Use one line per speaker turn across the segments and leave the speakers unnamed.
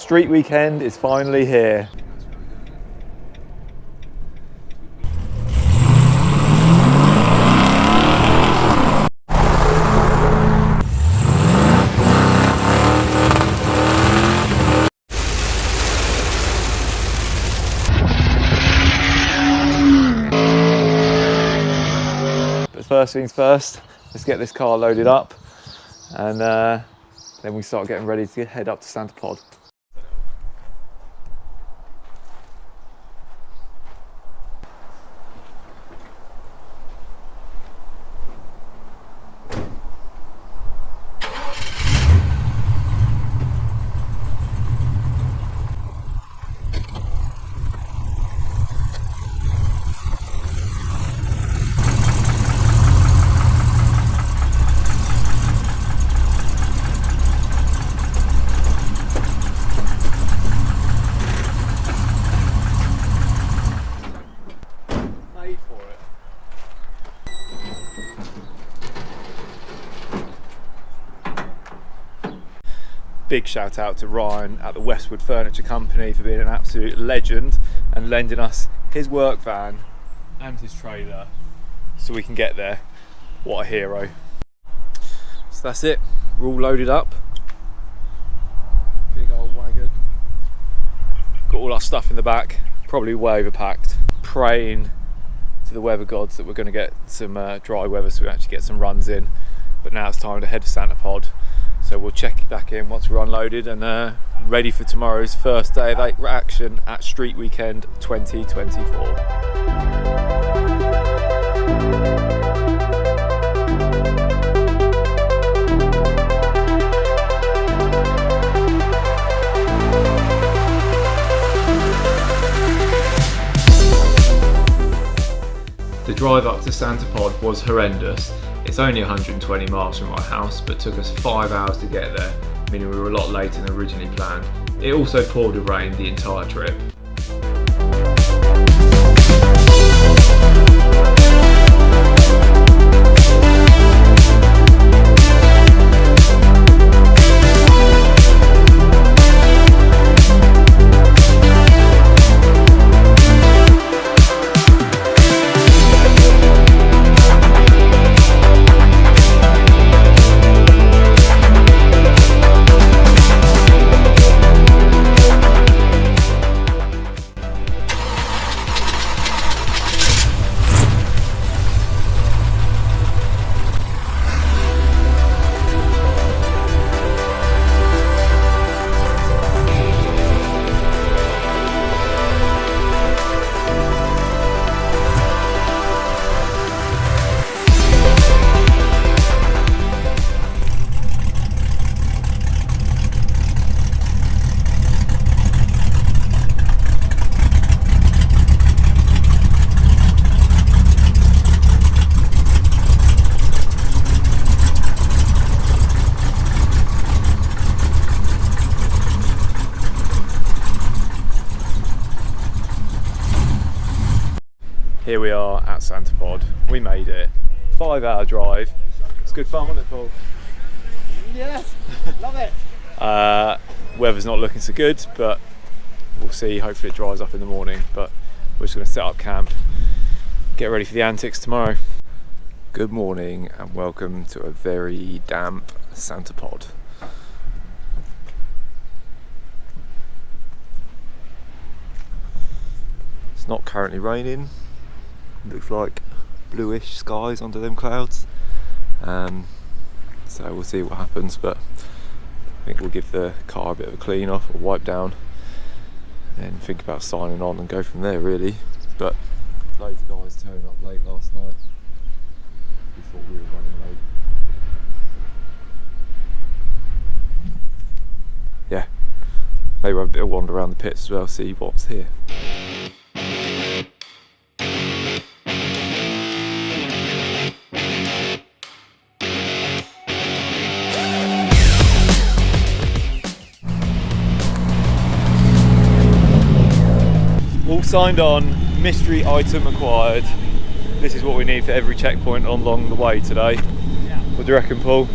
Street weekend is finally here. But first things first, let's get this car loaded up and then we start getting ready to head up to Santa Pod. Big shout out to Ryan at the Westwood Furniture Company for being an absolute legend and lending us his work van and his trailer so we can get there. What a hero. So that's it, we're all loaded up. Big old wagon. Got all our stuff in the back, probably way overpacked. Praying to the weather gods that we're going to get some dry weather so we actually get some runs in. But now it's time to head to Santa Pod. So we'll check back in once we're unloaded and ready for tomorrow's first day of action at Street Weekend 2024. The drive up to Santa Pod was horrendous. It's only 120 miles from my house, but took us 5 hours to get there, meaning we were a lot later than originally planned. It also poured with rain the entire trip. Here we are at Santa Pod. We made it. 5 hour drive. It's good fun, wasn't it, Paul?
Yes, love it.
Weather's not looking so good, but we'll see. Hopefully it dries up in the morning, but we're just going to set up camp, get ready for the antics tomorrow. Good morning and welcome to a very damp Santa Pod. It's not currently raining. Looks like bluish skies under them clouds, so we'll see what happens, but I think we'll give the car a bit of a clean off or wipe down and then think about signing on and go from there really. But loads of guys turning up late last night. We thought we were running late. Yeah, maybe we'll have a bit of wander around the pits as well, see what's here. All signed on, mystery item acquired. This is what we need for every checkpoint along the way today. Yeah. What do you reckon, Paul?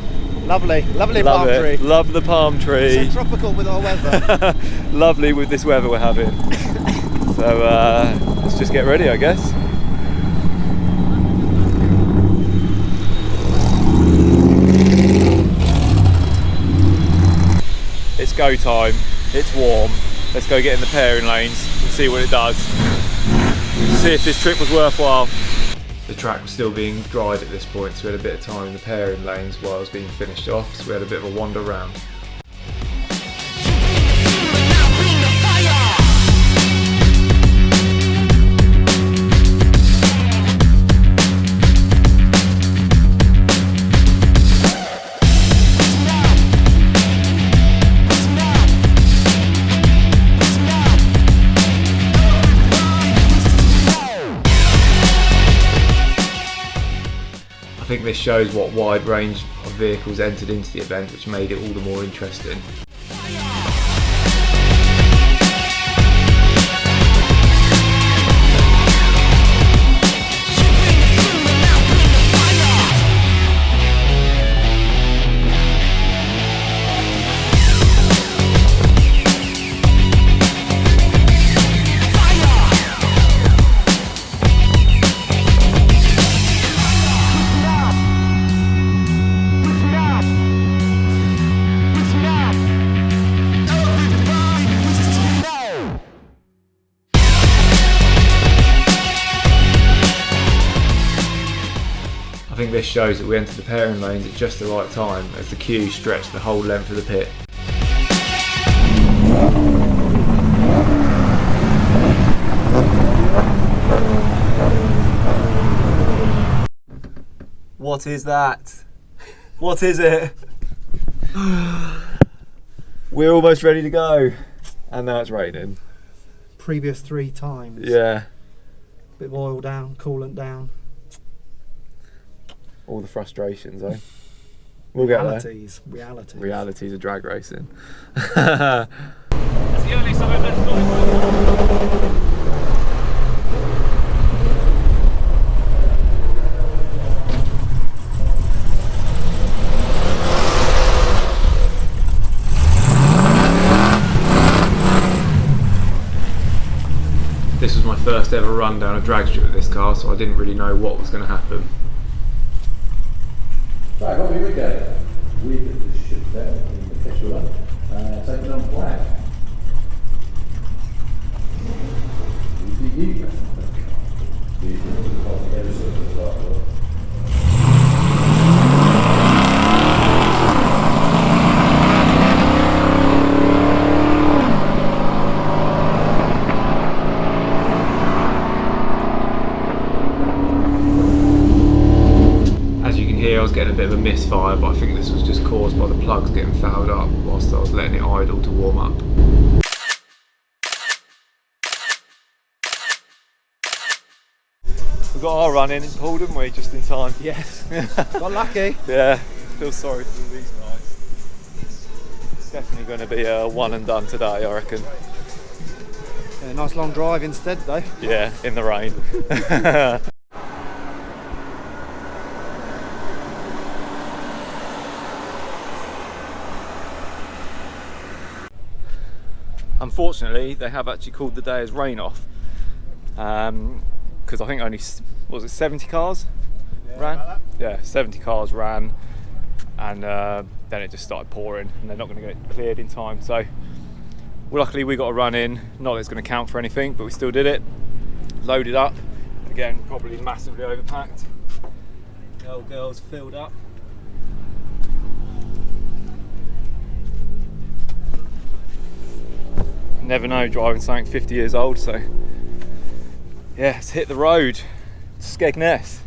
Lovely, lovely
Love
palm
it.
tree.
Love the palm tree.
So tropical with our weather.
Lovely with this weather we're having. So let's just get ready, I guess. It's go time. It's warm. Let's go get in the pairing lanes and see what it does. See if this trip was worthwhile. The track was still being dried at this point, so we had a bit of time in the pairing lanes while it was being finished off, so we had a bit of a wander around. I think this shows what wide range of vehicles entered into the event, which made it all the more interesting. I think this shows that we entered the pairing lanes at just the right time as the queue stretched the whole length of the pit. What is that? What is it? We're almost ready to go, and now it's raining.
Previous 3 times.
Yeah.
Bit of oil down, coolant down.
All the frustrations, eh? We'll get there. Realities of drag racing.
That's the only side that's
This was my first ever run down a drag strip with this car, so I didn't really know what was going to happen.
Right, well, here we go. With the Chevelle in the Chevrolet, taking on black.
I was getting a bit of a misfire, but I think this was just caused by the plugs getting fouled up whilst I was letting it idle to warm up. We got our run in Paul, didn't we, just in time?
Yes. Got lucky.
Yeah, feel sorry for these guys. It's definitely going to be a one and done today, I reckon.
Yeah, nice long drive instead though.
Yeah, in the rain. Unfortunately, they have actually called the day as rain off, because I think only, what was it, 70 cars ran? Yeah, 70 cars ran, and then it just started pouring, and they're not going to get it cleared in time. So, well, luckily we got a run in. Not that it's going to count for anything, but we still did it. Loaded up, again, probably massively overpacked. The old girl's filled up. Never know driving something 50 years old, so yeah, let's hit the road to Skegness.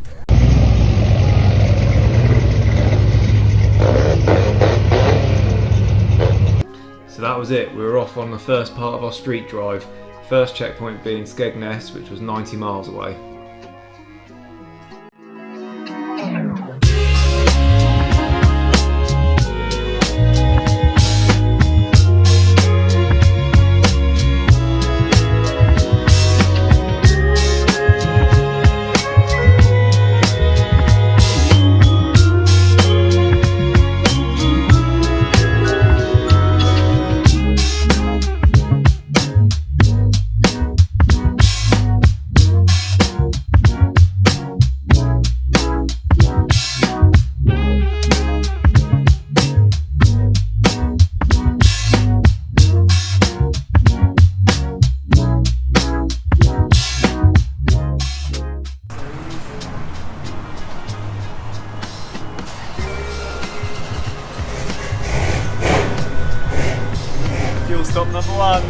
So that was it, we were off on the first part of our street drive. First checkpoint being Skegness, which was 90 miles away. stop number 1.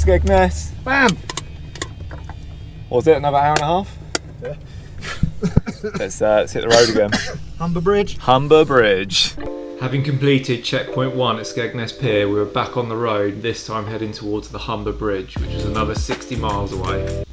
Skegness.
Bam!
What was it, another hour and a half?
Yeah.
Let's hit the road again.
Humber Bridge.
Humber Bridge. Having completed checkpoint 1 at Skegness Pier, we were back on the road, this time heading towards the Humber Bridge, which was another 60 miles away.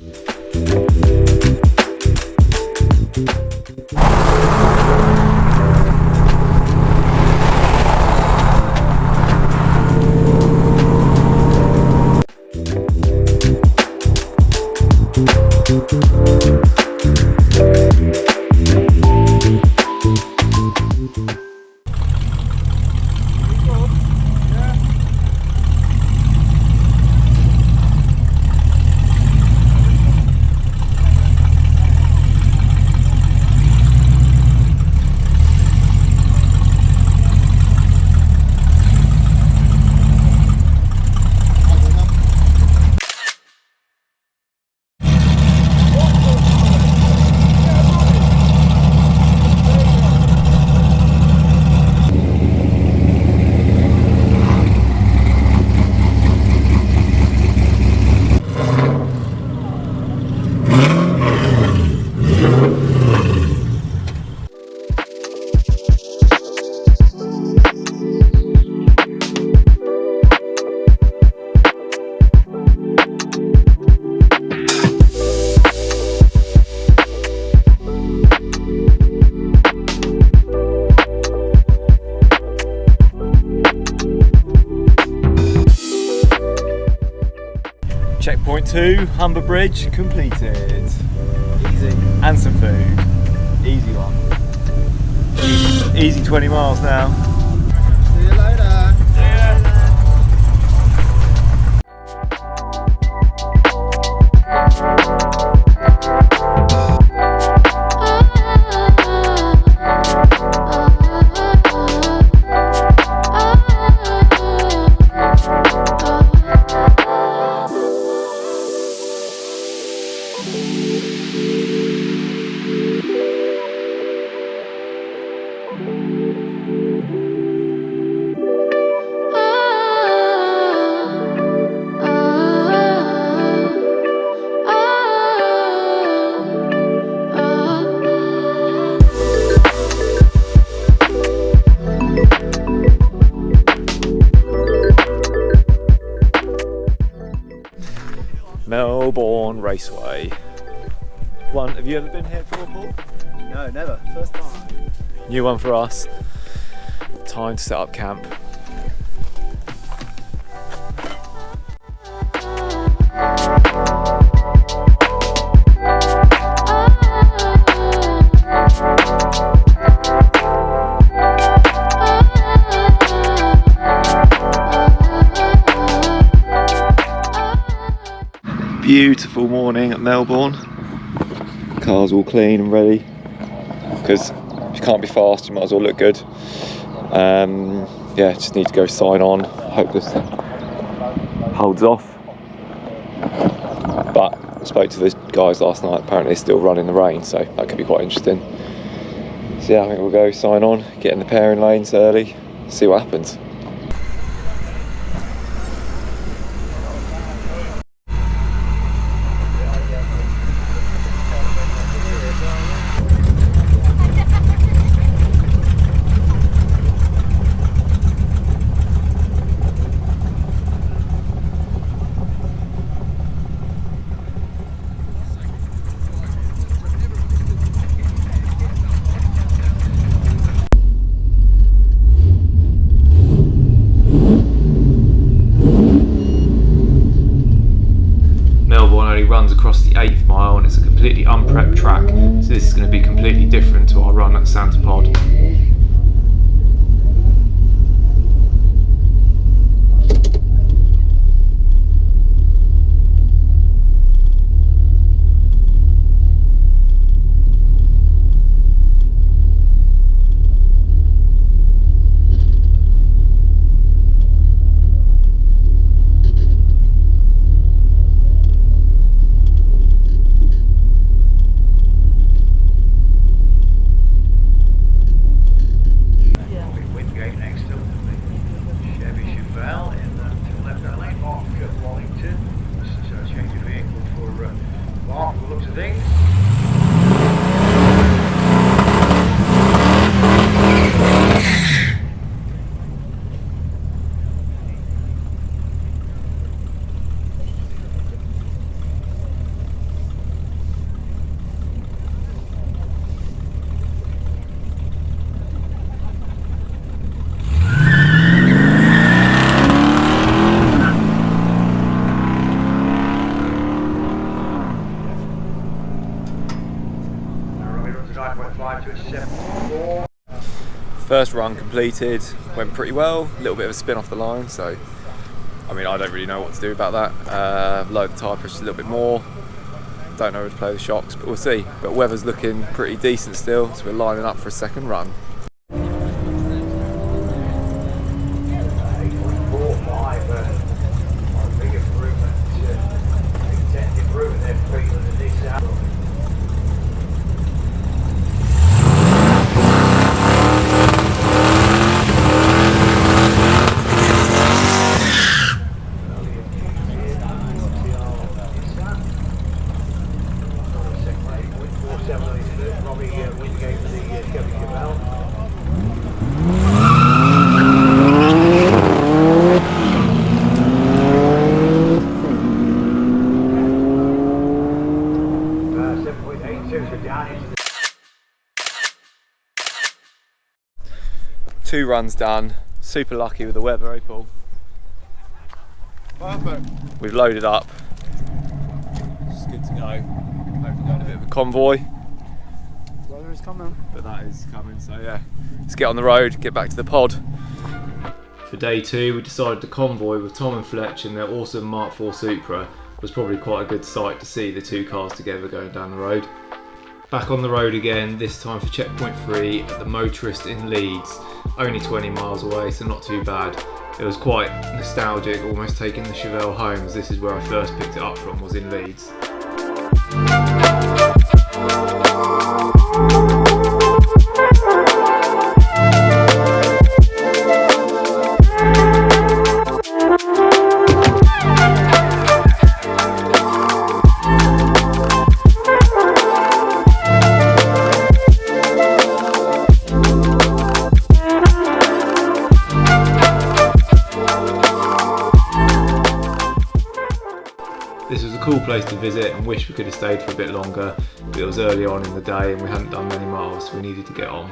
Checkpoint 2, Humber Bridge, completed.
Easy.
And some food. Easy one. Easy 20 miles now.
See you later.
Melbourne Raceway. Have you ever been here before, Paul?
No, never. First time.
New one for us. Time to set up camp. Beautiful morning at Melbourne. Car's all clean and ready, because if you can't be fast you might as well look good. Yeah, just need to go sign on. Hope this holds off, but spoke to the guys last night. Apparently, it's still running the rain, so that could be quite interesting. So yeah, I think we'll go sign on, get in the pairing lanes early, see what happens. Melbourne only runs across the 8th mile and it's a completely unprepped track, so this is going to be completely different to our run at Santa Pod.
Next to the Chevy Chevelle in the left-hand lane, Mark Wallington. This is a change of vehicle for Mark, the looks of things.
First run completed, went pretty well, a little bit of a spin off the line, so I mean I don't really know what to do about that. Load the tyre pressure a little bit more, don't know where to play the shocks, but we'll see. But weather's looking pretty decent still, so we're lining up for a second run. Two runs done, super lucky with the weather, eh Paul?
Perfect.
We've loaded up, it's good to go. Hopefully going a bit of a convoy.
Weather is coming.
But that is coming, so yeah. Let's get on the road, get back to the pod. For day two, we decided to convoy with Tom and Fletch in their awesome Mark IV Supra. It was probably quite a good sight to see the two cars together going down the road. Back on the road again, this time for checkpoint 3 at the Motorist in Leeds. Only 20 miles away, so not too bad. It was quite nostalgic, almost taking the Chevelle home, as this is where I first picked it up from, was in Leeds. This was a cool place to visit and wish we could have stayed for a bit longer, but it was early on in the day and we hadn't done many miles, so we needed to get on.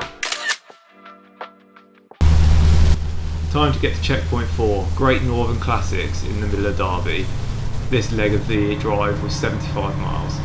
Time to get to checkpoint 4, Great Northern Classics in the middle of Derby. This leg of the drive was 75 miles.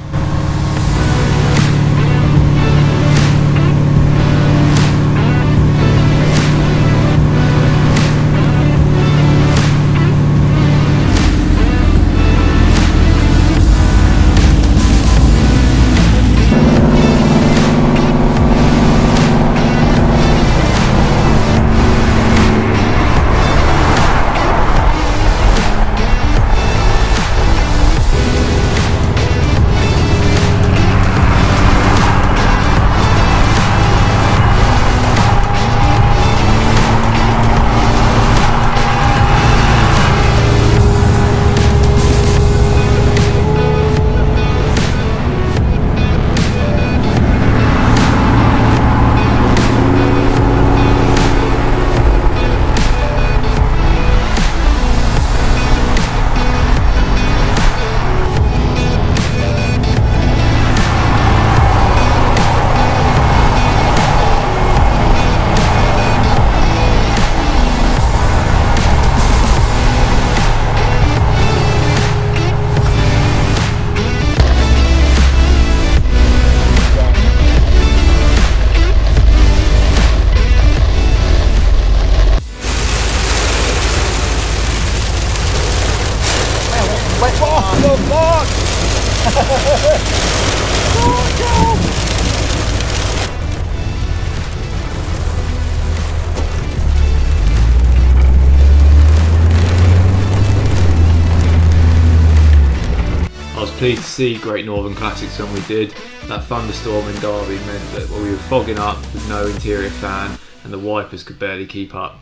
pleased to see Great Northern Classics when we did. That thunderstorm in Derby meant that we were fogging up with no interior fan and the wipers could barely keep up.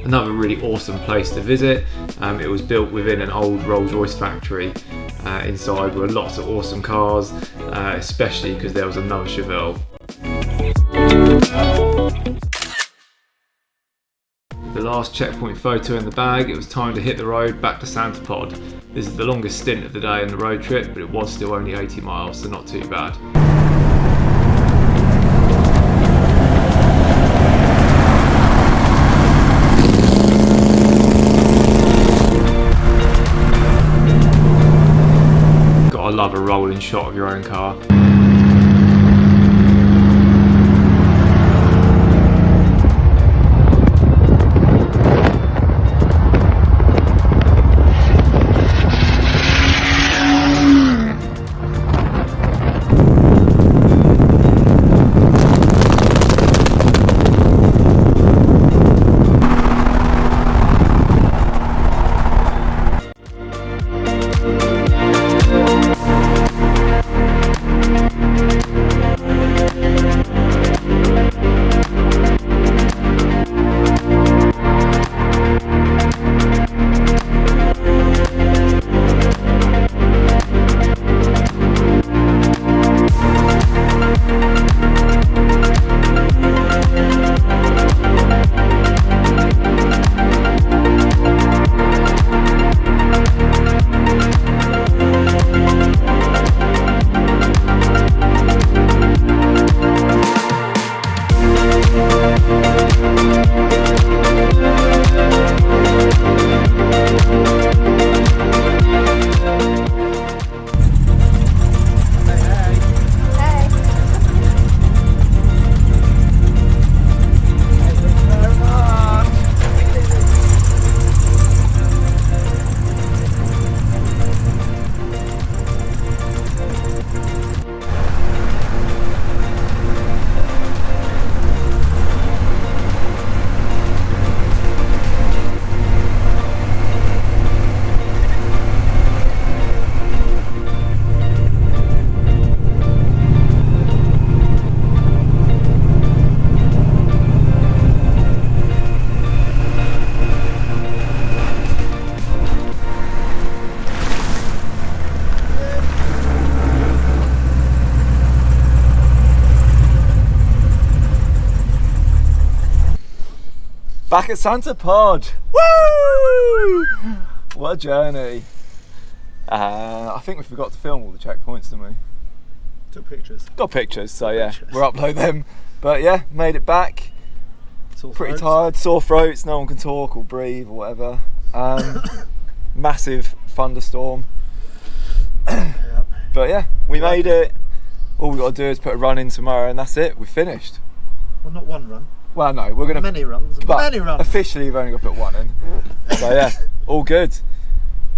Another really awesome place to visit. It was built within an old Rolls-Royce factory. Inside were lots of awesome cars, especially because there was another Chevelle. The last checkpoint photo in the bag, it was time to hit the road back to Santa Pod. This is the longest stint of the day in the road trip, but it was still only 80 miles, so not too bad. I love a rolling shot of your own car.
Back at Santa Pod. Woo! What a journey. I think we forgot to film all the checkpoints, didn't we?
Took pictures.
Got pictures, so yeah, we'll upload them. But yeah, made it back. Pretty tired, sore throats, no one can talk or breathe or whatever. Massive thunderstorm.
Yep.
But yeah, we made it. All we got to do is put a run in tomorrow and that's it, we've finished.
Well, not one run.
Well, no, we're going to...
Many runs.
But
Many runs.
officially, you've only got to put one in. So yeah, all good.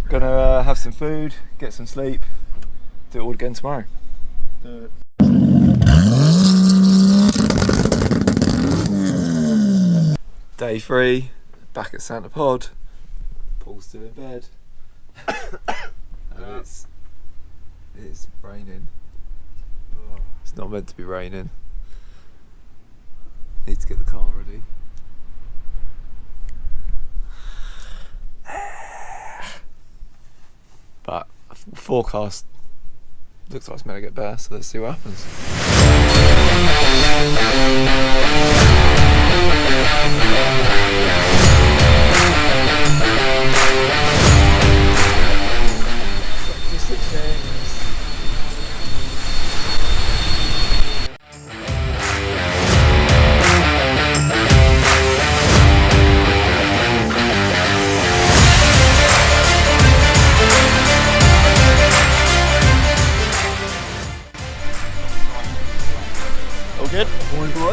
Gonna have some food, get some sleep, do it all again tomorrow. Day 3, back at Santa Pod. Paul's still in bed. And it's raining. It's not meant to be raining. Need to get the car ready. But forecast looks like it's meant to get better, so let's see what happens.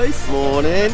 guys. Morning.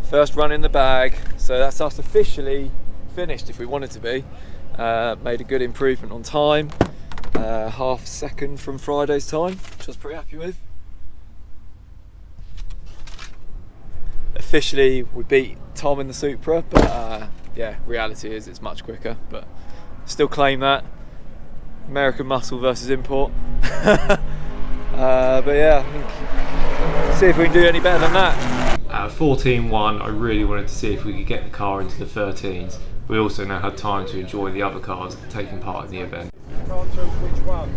First run in the bag, so that's us officially finished if we wanted to be. Made a good improvement on time, half second from Friday's time, which I was pretty happy with. Officially we beat Tom in the Supra, but yeah, reality is it's much quicker, but still claim that. American muscle versus import. But yeah, I think, see if we can do any better than that.
At 14.1, I really wanted to see if we could get the car into the 13s. We also now had time to enjoy the other cars taking part in the event.
Can't choose which one.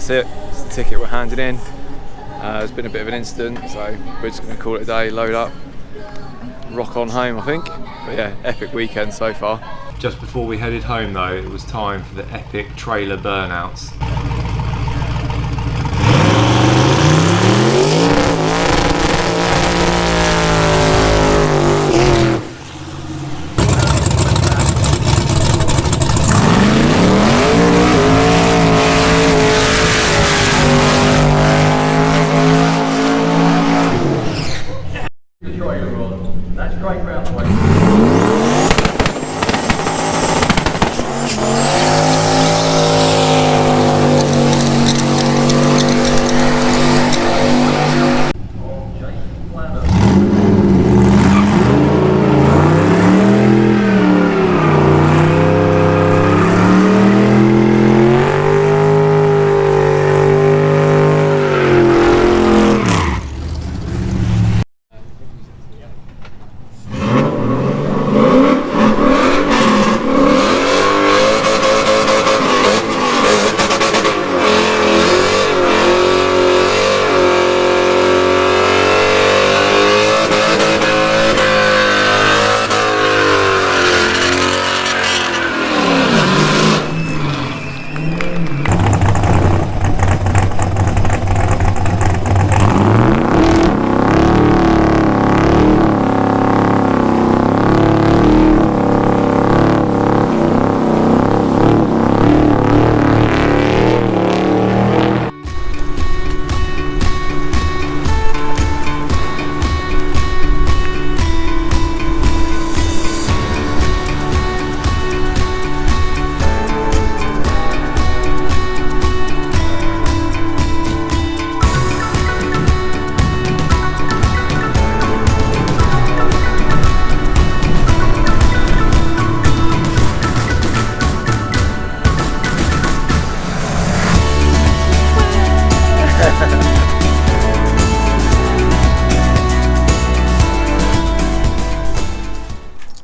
that's it. It's the ticket we're handing in. There's been a bit of an incident, so we're just going to call it a day, load up, rock on home, I think. But yeah, epic weekend so far.
Just before we headed home though, it was time for the epic trailer burnouts.
That's great round way.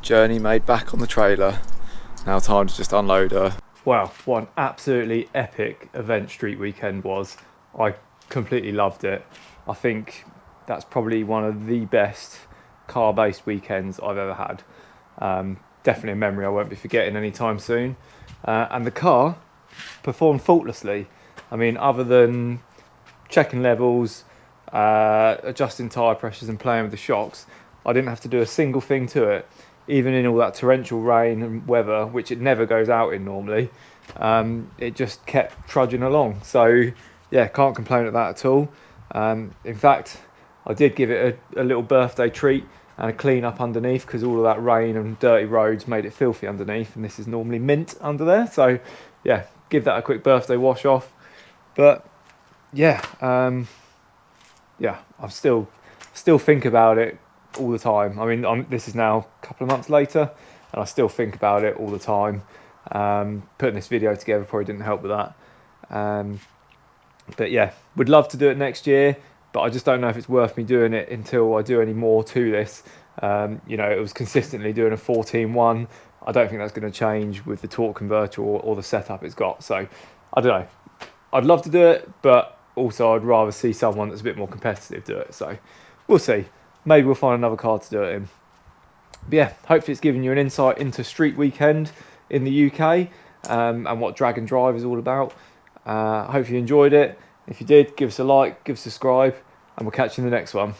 Journey made back on the trailer. Now time to just unload her.
Wow, what an absolutely epic event street weekend was. I completely loved it. I think that's probably one of the best car-based weekends I've ever had. Definitely a memory I won't be forgetting anytime soon. And the car performed faultlessly. I mean, other than checking levels, adjusting tyre pressures and playing with the shocks, I didn't have to do a single thing to it. Even in all that torrential rain and weather, which it never goes out in normally, it just kept trudging along. So yeah, can't complain at that at all. In fact, I did give it a little birthday treat and a clean up underneath, because all of that rain and dirty roads made it filthy underneath, and this is normally mint under there. So yeah, give that a quick birthday wash off. But yeah, I still think about it all the time. I mean, this is now a couple of months later and I still think about it all the time. Putting this video together probably didn't help with that. But yeah, would love to do it next year, but I just don't know if it's worth me doing it until I do any more to this. You know, it was consistently doing a 14.1. I don't think that's going to change with the torque converter or the setup it's got. So I don't know. I'd love to do it, but also I'd rather see someone that's a bit more competitive do it. So we'll see. Maybe we'll find another car to do it in. But yeah, hopefully it's given you an insight into street weekend in the UK, and what drag and drive is all about. Hope you enjoyed it. If you did, give us a like, give us a subscribe, and we'll catch you in the next one.